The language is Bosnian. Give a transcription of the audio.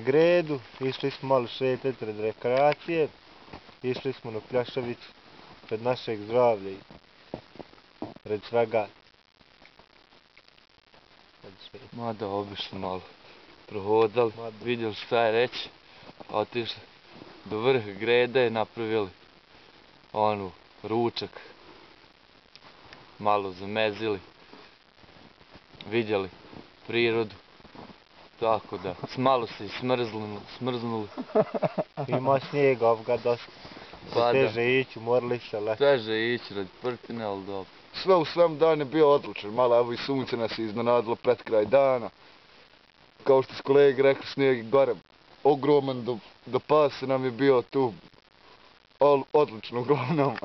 Gredu, išli smo malo šetati red rekreacije, išli smo na Pljaševicu pred našeg zdravlja i red svega. Mada obišli malo, prohodali, vidjeli šta je reći, otišli do vrha Grede, napravili ručak, malo zamezili, vidjeli prirodu, tako da, malo se i smrznuli. Ima snijega ovoga dosta, teže ići, umorili se, ali... Teže ići radi prtine, ali dobro. Sve u svem dan je bio odličan, malo evo i sunce nas je iznenadilo pred kraj dana. Kao što su kolege rekli, snijeg je gore ogroman, do pasa nam je bio tu odlično uglavnom.